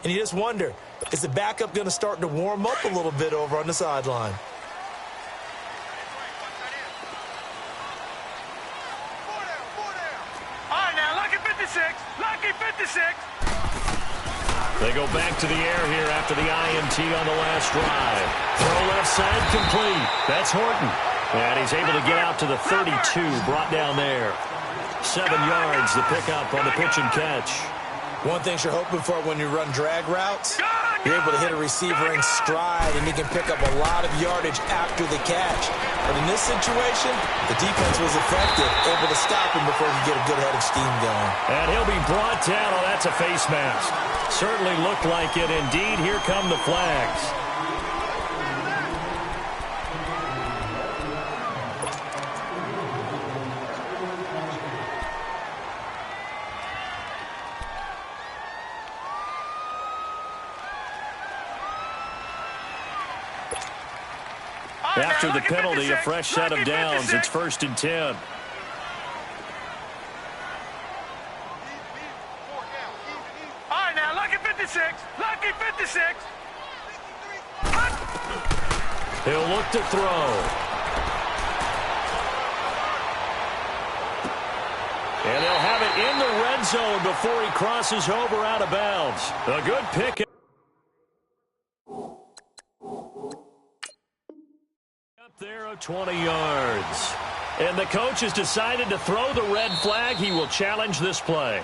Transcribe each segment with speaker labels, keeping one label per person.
Speaker 1: And you just wonder, is the backup going to start to warm up a little bit over on the sideline?
Speaker 2: Lucky 56.
Speaker 3: They go back to the air here after the INT on the last drive. Throw left side complete. That's Horton. And he's able to get out to the 32, brought down there. 7 yards, the pickup on the pitch and catch.
Speaker 1: One thing you're hoping for when you run drag routes, you're able to hit a receiver in stride, and he can pick up a lot of yardage after the catch. But in this situation, the defense was effective, able to stop him before he could get a good head of steam going.
Speaker 3: And he'll be brought down. Oh, that's a face mask. Certainly looked like it. Indeed, here come the flags. After the penalty, a fresh set of downs. It's 1st and 10.
Speaker 2: All right, now, lucky 56. Lucky 56.
Speaker 3: He'll look to throw. And they'll have it in the red zone before he crosses over out of bounds. A good pick. There of 20 yards. And the coach has decided to throw the red flag. He will challenge this play.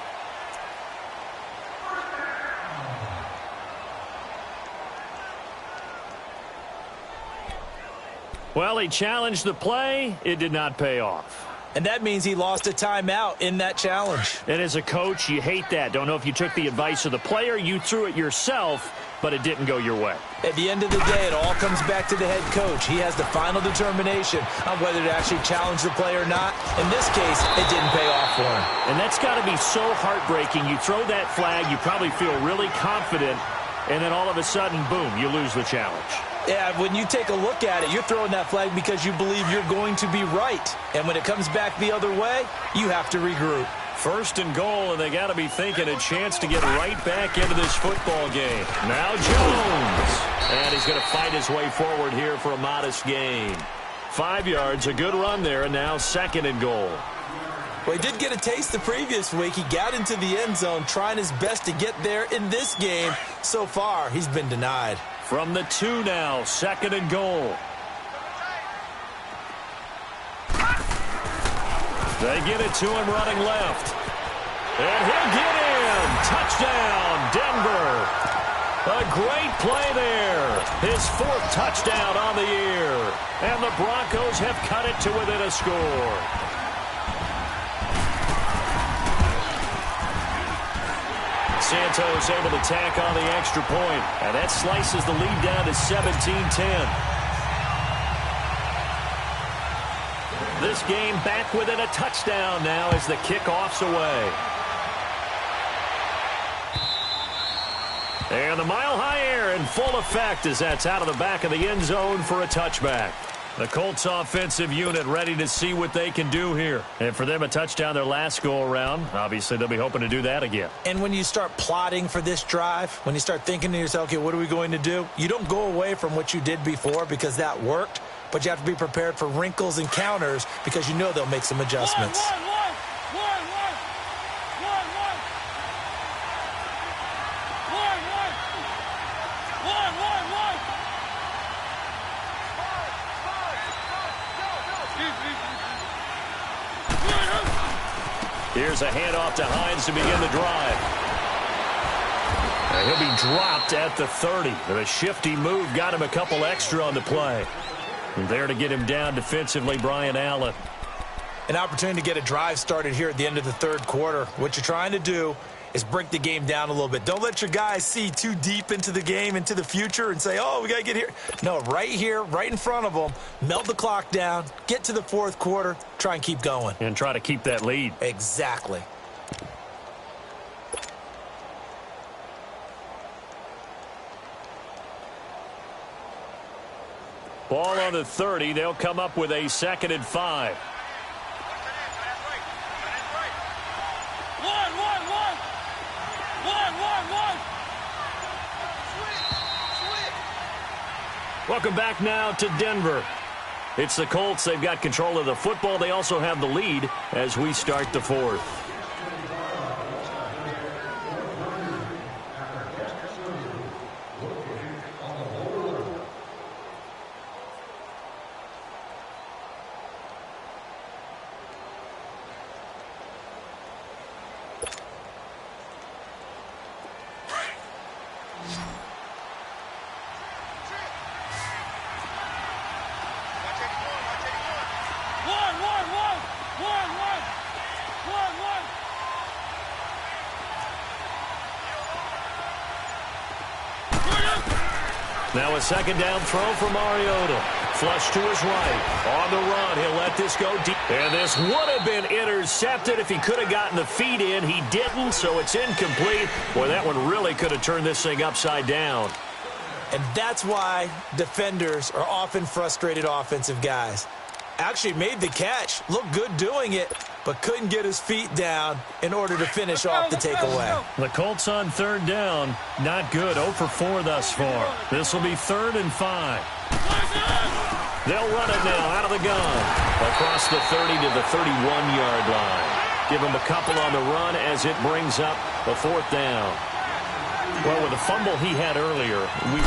Speaker 3: Well, he challenged the play. It did not pay off.
Speaker 1: And that means he lost a timeout in that challenge.
Speaker 3: And as a coach, you hate that. Don't know if you took the advice of the player. You threw it yourself, but it didn't go your way.
Speaker 1: At the end of the day, it all comes back to the head coach. He has the final determination on whether to actually challenge the play or not. In this case, it didn't pay off for him.
Speaker 3: And that's got to be so heartbreaking. You throw that flag, you probably feel really confident, and then all of a sudden, boom, you lose the challenge.
Speaker 1: Yeah, when you take a look at it, you're throwing that flag because you believe you're going to be right. And when it comes back the other way, you have to regroup.
Speaker 3: 1st and goal, and they got to be thinking a chance to get right back into this football game. Now Jones. And he's going to fight his way forward here for a modest gain. 5 yards, a good run there, and now 2nd and goal.
Speaker 1: Well, he did get a taste the previous week. He got into the end zone trying his best to get there in this game. So far, he's been denied.
Speaker 3: From the 2 now, 2nd and goal. They get it to him running left. And he'll get in. Touchdown, Denver. A great play there. His 4th touchdown on the year. And the Broncos have cut it to within a score. Santos able to tack on the extra point. And that slices the lead down to 17-10. This game back within a touchdown now as the kickoff's away. And the mile-high air in full effect as that's out of the back of the end zone for a touchback. The Colts offensive unit ready to see what they can do here. And for them, a touchdown their last go-around. Obviously, they'll be hoping to do that again.
Speaker 1: And when you start plotting for this drive, when you start thinking to yourself, okay, what are we going to do? You don't go away from what you did before because that worked. But you have to be prepared for wrinkles and counters because you know they'll make some adjustments.
Speaker 3: Here's a handoff to Hines to begin the drive. And he'll be dropped at the 30. But a shifty move got him a couple extra on the play. And there to get him down defensively, Brian Allen.
Speaker 1: An opportunity to get a drive started here at the end of the 3rd quarter. What you're trying to do is break the game down a little bit. Don't let your guys see too deep into the game, into the future, and say, oh, we got to get here. No, right here, right in front of them, melt the clock down, get to the 4th quarter, try and keep going.
Speaker 3: And try to keep that lead.
Speaker 1: Exactly.
Speaker 3: Ball on the 30. They'll come up with a 2nd and 5. Welcome back now to Denver. It's the Colts. They've got control of the football. They also have the lead as we start the fourth. Now a second down throw for Mariota. Flush to his right. On the run, he'll let this go deep. And this would have been intercepted if he could have gotten the feet in. He didn't, so it's incomplete. Boy, that one really could have turned this thing upside down.
Speaker 1: And that's why defenders are often frustrated offensive guys. Actually made the catch, looked good doing it, but couldn't get his feet down in order to finish off the takeaway.
Speaker 3: The Colts on third down, not good. 0 for 4 thus far. This will be 3rd and 5. They'll run it now out of the gun. Across the 30 to the 31-yard line. Give him a couple on the run as it brings up the 4th down. Well, with the fumble he had earlier,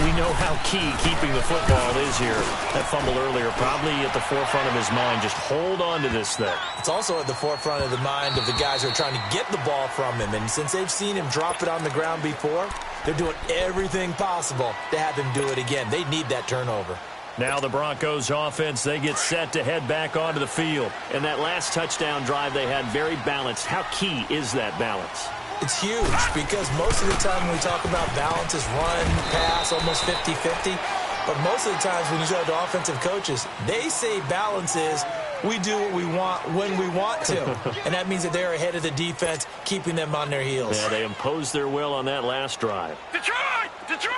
Speaker 3: we know how key keeping the football is here. That fumble earlier probably at the forefront of his mind. Just hold on to this thing.
Speaker 1: It's also at the forefront of the mind of the guys who are trying to get the ball from him. And since they've seen him drop it on the ground before, they're doing everything possible to have him do it again. They need that turnover.
Speaker 3: Now the Broncos offense, they get set to head back onto the field. And that last touchdown drive they had very balanced. How key is that balance?
Speaker 1: It's huge because most of the time when we talk about balance is run, pass, almost 50-50. But most of the times when you talk to offensive coaches, they say balance is we do what we want when we want to. And that means that they're ahead of the defense, keeping them on their heels.
Speaker 3: Yeah, they imposed their will on that last drive.
Speaker 2: Detroit! Detroit!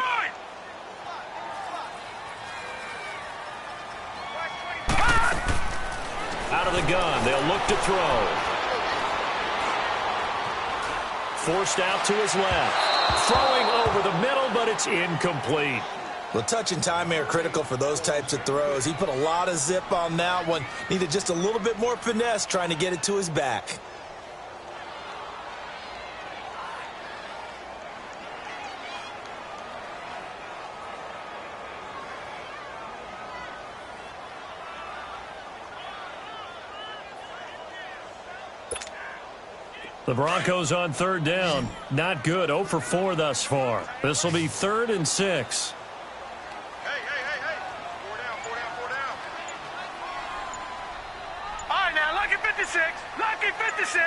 Speaker 3: Out of the gun, they'll look to throw. Forced out to his left. Throwing over the middle, but it's incomplete.
Speaker 1: Well, touch and timing are critical for those types of throws. He put a lot of zip on that one. Needed just a little bit more finesse trying to get it to his back.
Speaker 3: The Broncos on third down. Not good. 0 for 4 thus far. This will be 3rd and 6.
Speaker 2: Hey. 4 down. All right, now, lucky 56. Lucky 56.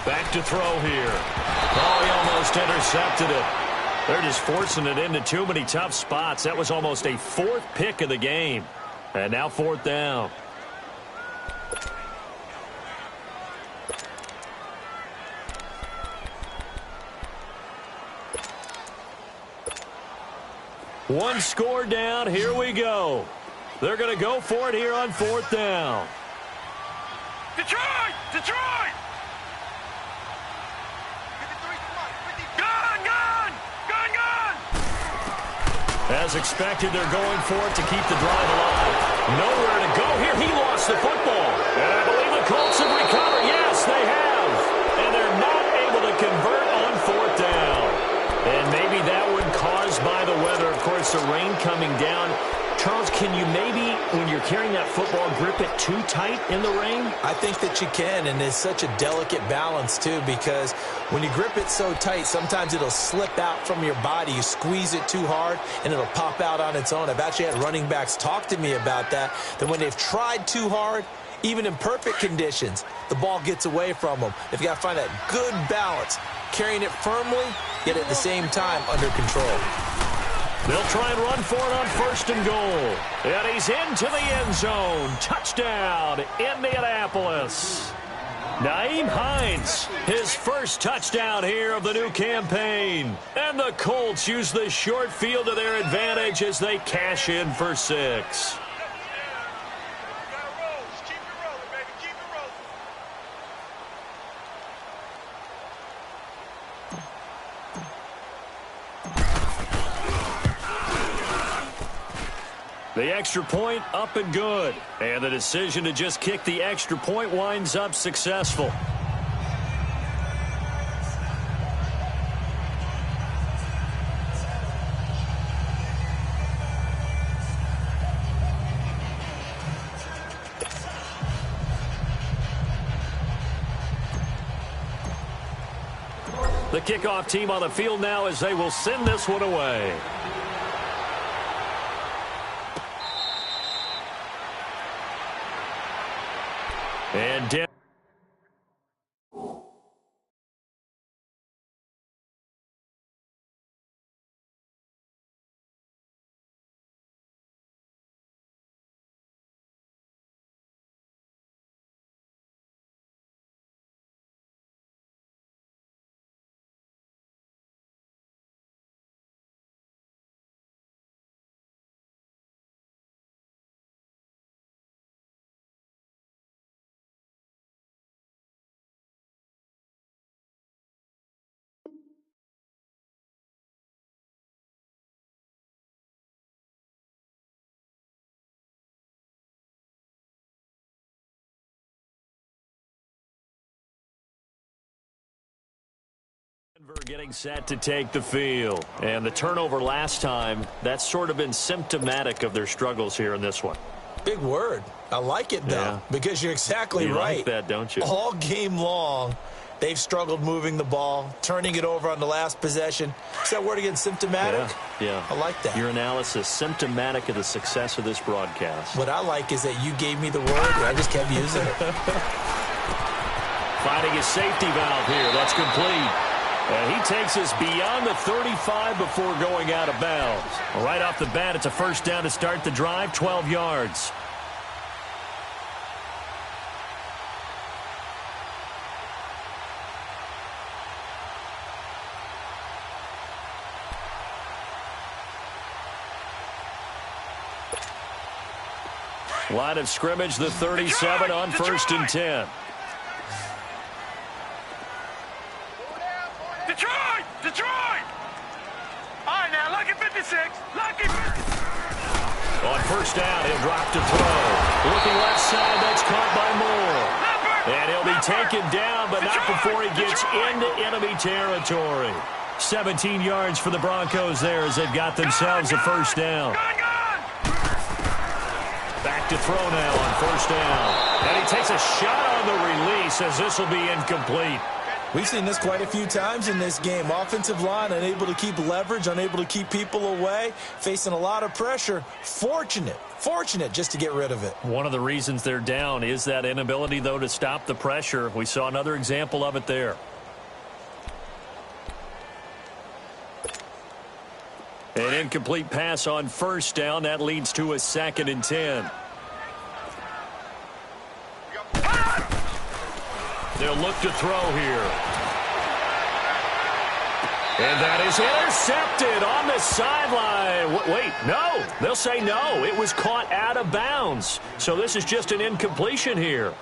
Speaker 3: Back to throw here. Oh, he almost intercepted it. They're just forcing it into too many tough spots. That was almost a 4th pick of the game. And now 4th down. One score down. Here we go. They're going to go for it here on 4th down.
Speaker 2: Detroit! Detroit! Gun!
Speaker 3: As expected, they're going for it to keep the drive alive. Nowhere to go here. He lost the football. And I believe the Colts have recovered. Yes, they have. And they're not able to convert on 4th down. And maybe that one caused by the weather. Of course, the rain coming down. Charles, can you maybe, when you're carrying that football, grip it too tight in the rain?
Speaker 1: I think that you can, and it's such a delicate balance, too, because when you grip it so tight, sometimes it'll slip out from your body. You squeeze it too hard, and it'll pop out on its own. I've actually had running backs talk to me about that when they've tried too hard, even in perfect conditions, the ball gets away from them. They've got to find that good balance, carrying it firmly, yet at the same time under control.
Speaker 3: They'll try and run for it on 1st and goal. And he's into the end zone. Touchdown, Indianapolis. Nyheim Hines, his first touchdown here of the new campaign. And the Colts use the short field to their advantage as they cash in for 6. The extra point up and good. And the decision to just kick the extra point winds up successful. The kickoff team on the field now as they will send this one away. And Denver getting set to take the field. And the turnover last time, that's sort of been symptomatic of their struggles here in this one.
Speaker 1: Big word. I like it, though, because you're exactly right.
Speaker 3: You like that, don't you?
Speaker 1: All game long, they've struggled moving the ball, turning it over on the last possession. Is that word again, symptomatic?
Speaker 3: Yeah.
Speaker 1: I like that.
Speaker 3: Your analysis, symptomatic of the success of this broadcast.
Speaker 1: What I like is that you gave me the word, and I just kept using it.
Speaker 3: Finding his safety valve here. That's complete. And he takes us beyond the 35 before going out of bounds. Right off the bat, it's a first down to start the drive, 12 yards. Line of scrimmage, the 37 on first and 10.
Speaker 2: Detroit! All right, now, lucky 56. Lucky 56.
Speaker 3: On first down, he'll drop to throw. Looking left side, that's caught by Moore. And he'll be taken down, but not before he gets into enemy territory. 17 yards for the Broncos there as they've got themselves a first down. Back to throw now on first down. And he takes a shot on the release as this will be incomplete.
Speaker 1: We've seen this quite a few times in this game. Offensive line unable to keep leverage, unable to keep people away, facing a lot of pressure. Fortunate just to get rid of it.
Speaker 3: One of the reasons they're down is that inability, though, to stop the pressure. We saw another example of it there. An incomplete pass on first down. That leads to a 2nd and 10. They'll look to throw here. And that is intercepted on the sideline. Wait, no. They'll say no. It was caught out of bounds. So this is just an incompletion here.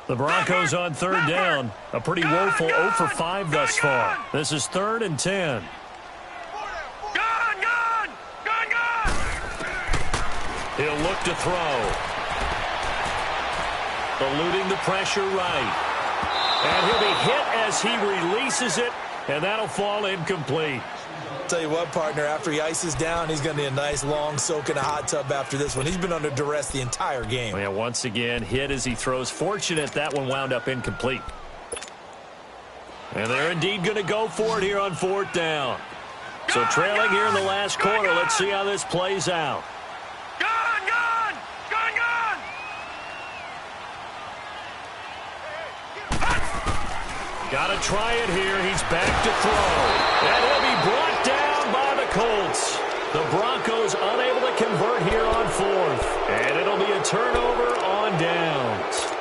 Speaker 3: The Broncos on third down. A pretty woeful 0 for 5 thus far. This is 3rd and 10. He'll look to throw. Eluding the pressure right. And he'll be hit as he releases it, and that'll fall incomplete.
Speaker 1: Tell you what, partner, after he ices down, he's going to need a nice long soak in a hot tub after this one. He's been under duress the entire game.
Speaker 3: Yeah, once again, hit as he throws. Fortunate that one wound up incomplete. And they're indeed going to go for it here on 4th down. So trailing here in the last quarter, let's see how this plays out. Got to try it here. He's back to throw. And he'll be brought down by the Colts. The Broncos unable to convert here on 4th. And it'll be a turnover on downs.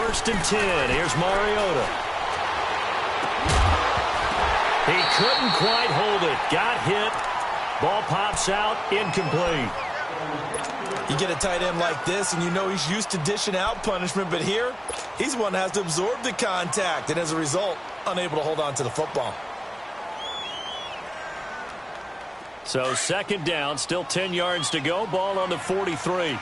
Speaker 3: first and 10. Here's Mariota. He couldn't quite hold it. Got hit. Ball pops out. Incomplete.
Speaker 1: You get a tight end like this, and you know he's used to dishing out punishment, but here, he's one that has to absorb the contact, and as a result, unable to hold on to the football.
Speaker 3: So second down, still 10 yards to go. Ball on the 43.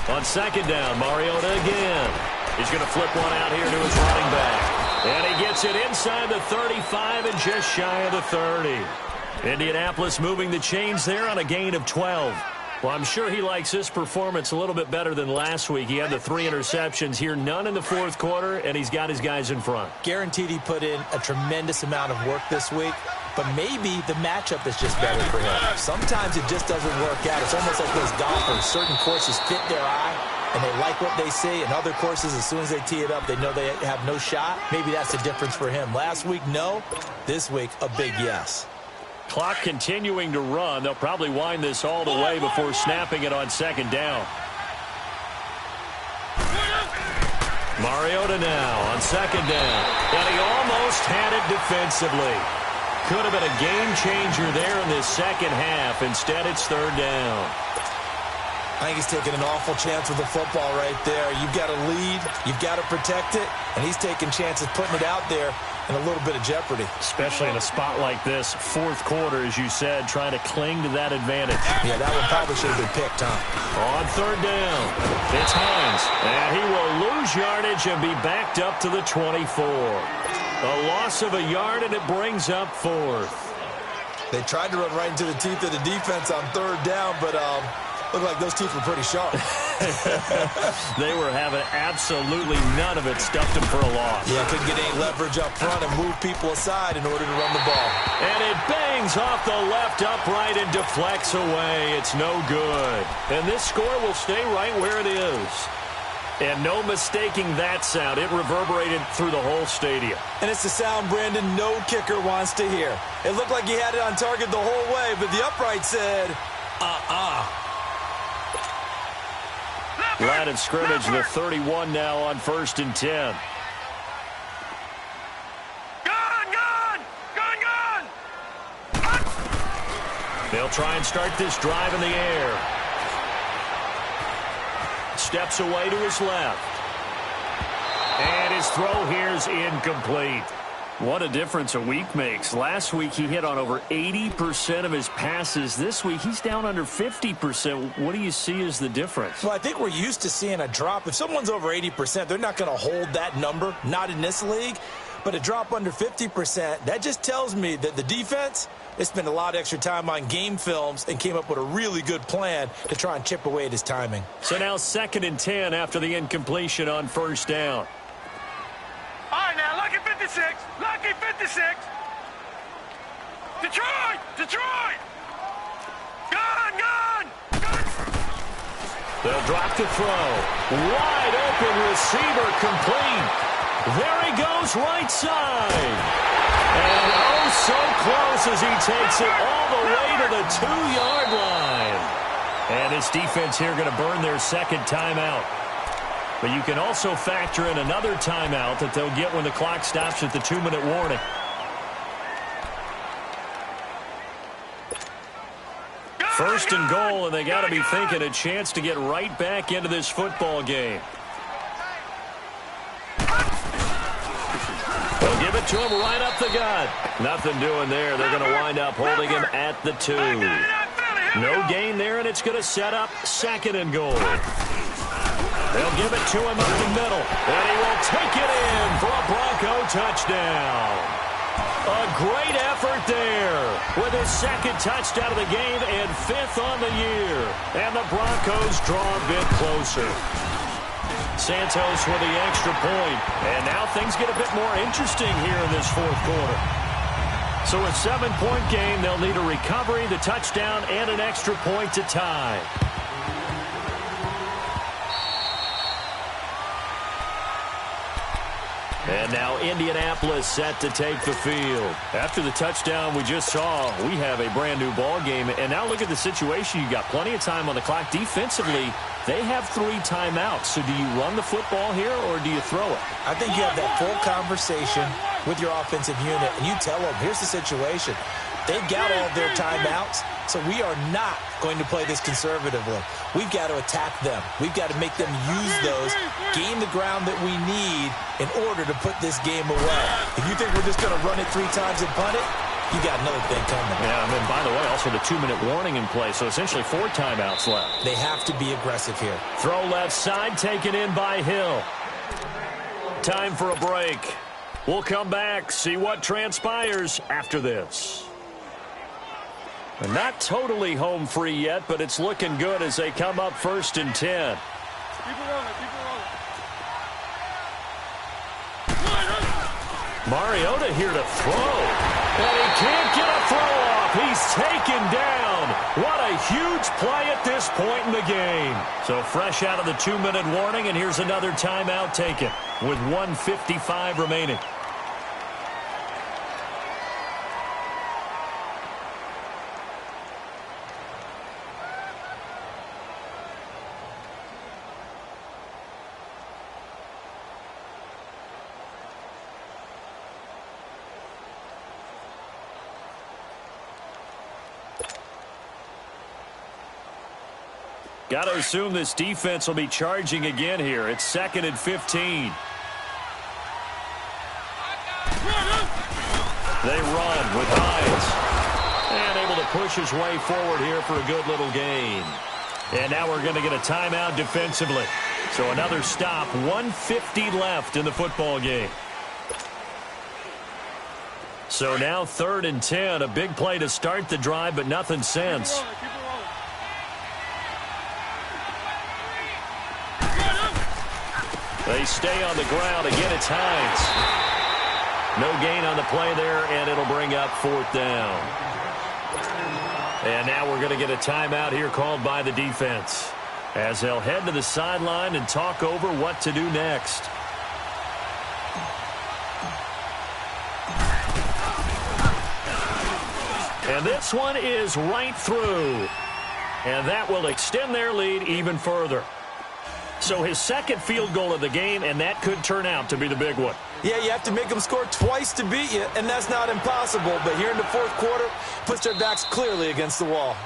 Speaker 3: On second down, Mariota again. He's going to flip one out here to his running back. And he gets it inside the 35 and just shy of the 30. Indianapolis moving the chains there on a gain of 12. Well, I'm sure he likes this performance a little bit better than last week. He had the 3 interceptions here, none in the fourth quarter, and he's got his guys in front.
Speaker 1: Guaranteed he put in a tremendous amount of work this week, but maybe the matchup is just better for him. Sometimes it just doesn't work out. It's almost like those golfers. Certain courses fit their eye, and they like what they see, and other courses, as soon as they tee it up, they know they have no shot. Maybe that's the difference for him. Last week, no. This week, a big yes.
Speaker 3: Clock continuing to run. They'll probably wind this all the way before snapping it on second down. Mariota now on second down. And he almost had it defensively. Could have been a game changer there in this second half. Instead, it's third down.
Speaker 1: I think he's taking an awful chance with the football right there. You've got to lead. You've got to protect it. And he's taking chances putting it out there in a little bit of jeopardy.
Speaker 3: Especially in a spot like this, fourth quarter, as you said, trying to cling to that advantage.
Speaker 1: Yeah, that one probably should have been picked, huh?
Speaker 3: On third down, it's Hines. And he will lose yardage and be backed up to the 24. A loss of a yard, and it brings up fourth.
Speaker 1: They tried to run right into the teeth of the defense on third down, but looked like those teeth were pretty sharp.
Speaker 3: They were having absolutely none of it. Stuffed them for a loss.
Speaker 1: Yeah, couldn't get any leverage up front and move people aside in order to run the ball.
Speaker 3: And it bangs off the left upright and deflects away. It's no good. And this score will stay right where it is. And no mistaking that sound. It reverberated through the whole stadium.
Speaker 1: And it's the sound Brandon no kicker wants to hear. It looked like he had it on target the whole way, but the upright said,
Speaker 3: Line of scrimmage, the 31 now on first and 10.
Speaker 2: Gun!
Speaker 3: They'll try and start this drive in the air. Steps away to his left. And his throw here is incomplete. What a difference a week makes. Last week he hit on over 80% of his passes. This week he's down under 50%. What do you see as the difference?
Speaker 1: Well, I think we're used to seeing a drop. If someone's over 80%, they're not going to hold that number, not in this league. But a drop under 50%, that just tells me that the defense, they spent a lot of extra time on game films and came up with a really good plan to try and chip away at his timing.
Speaker 3: So now second and 10 after the incompletion on first down.
Speaker 2: All right, now, lucky 56. Lucky 56. Detroit! Detroit! Gun!
Speaker 3: They'll drop the throw. Wide open receiver complete. There he goes right side. And oh, so close as he takes it all the way to the 2-yard line. And this defense here going to burn their second timeout. But you can also factor in another timeout that they'll get when the clock stops at the 2-minute warning. First and goal, and they got to be thinking a chance to get right back into this football game. They'll give it to him right up the gut. Nothing doing there. They're going to wind up holding him at the 2. No gain there, and it's going to set up second and goal. They'll give it to him up the middle, and he will take it in for a Bronco touchdown. A great effort there with his second touchdown of the game and 5th on the year. And the Broncos draw a bit closer. Santos with the extra point. And now things get a bit more interesting here in this fourth quarter. So a 7-point game, they'll need a recovery, the touchdown, and an extra point to tie. And now Indianapolis set to take the field. After the touchdown we just saw, we have a brand new ball game. And now look at the situation. You got plenty of time on the clock. Defensively, they have 3 timeouts. So do you run the football here or do you throw it?
Speaker 1: I think you have that full conversation with your offensive unit, and you tell them, here's the situation. They've got all their timeouts, so we are not going to play this conservatively. We've got to attack them. We've got to make them use those, gain the ground that we need in order to put this game away. If you think we're just going to run it 3 times and punt it, you got another thing coming.
Speaker 3: Yeah, and then, by the way, also the 2-minute warning in play, so essentially 4 timeouts left.
Speaker 1: They have to be aggressive here.
Speaker 3: Throw left side, taken in by Hill. Time for a break. We'll come back, see what transpires after this. And not totally home free yet, but it's looking good as they come up 1st and 10.
Speaker 2: Keep it rolling, keep it rolling.
Speaker 3: Mariota here to throw. And he can't get a throw off. He's taken down. What a huge play at this point in the game. So fresh out of the 2-minute warning, and here's another timeout taken with 1:55 remaining. Got to assume this defense will be charging again here. It's 2nd and 15. They run with Hines. And able to push his way forward here for a good little gain. And now we're going to get a timeout defensively. So another stop. 1:50 left in the football game. So now 3rd and 10. A big play to start the drive, but nothing since. They stay on the ground. Again, it's Hines. No gain on the play there, and it'll bring up 4th down. And now we're going to get a timeout here called by the defense as they'll head to the sideline and talk over what to do next. And this one is right through. And that will extend their lead even further. So his 2nd field goal of the game, and that could turn out to be the big one.
Speaker 1: Yeah, you have to make them score twice to beat you, and that's not impossible. But here in the 4th quarter, puts their backs clearly against the wall.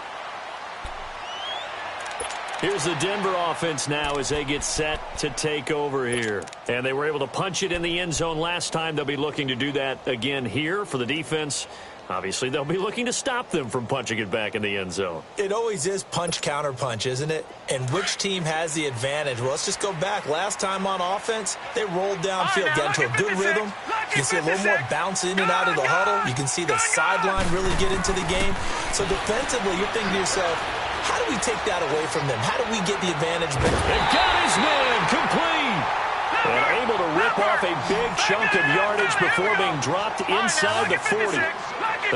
Speaker 3: Here's the Denver offense now as they get set to take over here. And they were able to punch it in the end zone last time. They'll be looking to do that again here for the defense. Obviously, they'll be looking to stop them from punching it back in the end zone.
Speaker 1: It always is punch, counter punch, isn't it? And which team has the advantage? Well, let's just go back. Last time on offense, they rolled downfield, got into a good rhythm. You can see a little more bounce in and out of the huddle. You can see the sideline really get into the game. So defensively, you're thinking to yourself, how do we take that away from them? How do we get the advantage back?
Speaker 3: They got his man complete. And able to rip off a big chunk of yardage before being dropped inside the 40.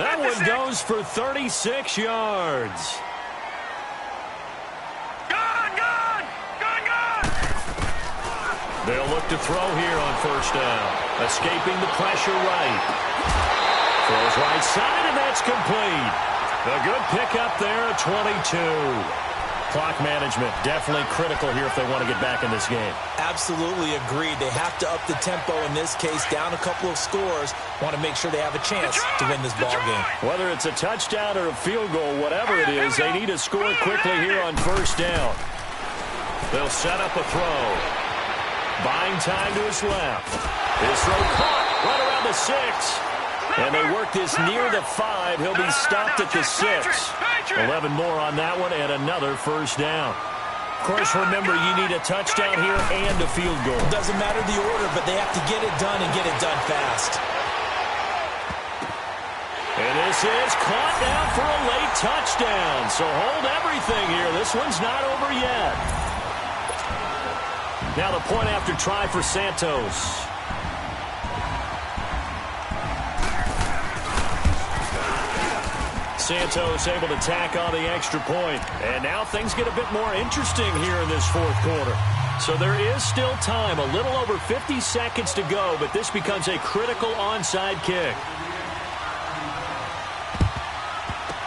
Speaker 3: That one goes for 36 yards. They'll look to throw here on 1st down. Escaping the pressure right. Throws right side, and that's complete. A good pickup there at 22. Clock management definitely critical here if they want to get back in this game.
Speaker 1: Absolutely agreed. They have to up the tempo in this case, down a couple of scores. Want to make sure they have a chance to win this ball game.
Speaker 3: Whether it's a touchdown or a field goal, whatever it is, they need to score quickly here on 1st down. They'll set up a throw. Buying time to his left. His throw caught right around the 6. And they work this near the 5. He'll be stopped at the 6. 11 more on that one and another 1st down. Of course, remember, you need a touchdown here and a field goal.
Speaker 1: Doesn't matter the order, but they have to get it done and get it done fast.
Speaker 3: And this is caught down for a late touchdown. So hold everything here. This one's not over yet. Now the point after try for Santos. Santos able to tack on the extra point. And now things get a bit more interesting here in this 4th quarter. So there is still time, a little over 50 seconds to go, but this becomes a critical onside kick.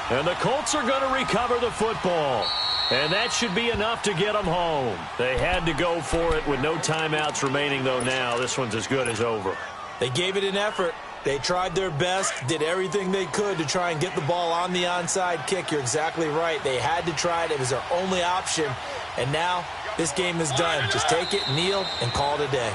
Speaker 3: And the Colts are going to recover the football. And that should be enough to get them home. They had to go for it with no timeouts remaining, though now. This one's as good as over.
Speaker 1: They gave it an effort. They tried their best, did everything they could to try and get the ball on the onside kick. You're exactly right. They had to try it. It was their only option. And now this game is done. Just take it, kneel, and call it a day.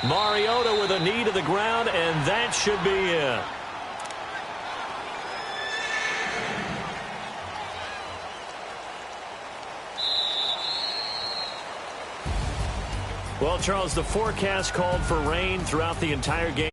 Speaker 3: Mariota with a knee to the ground, and that should be it. Well, Charles, the forecast called for rain throughout the entire game.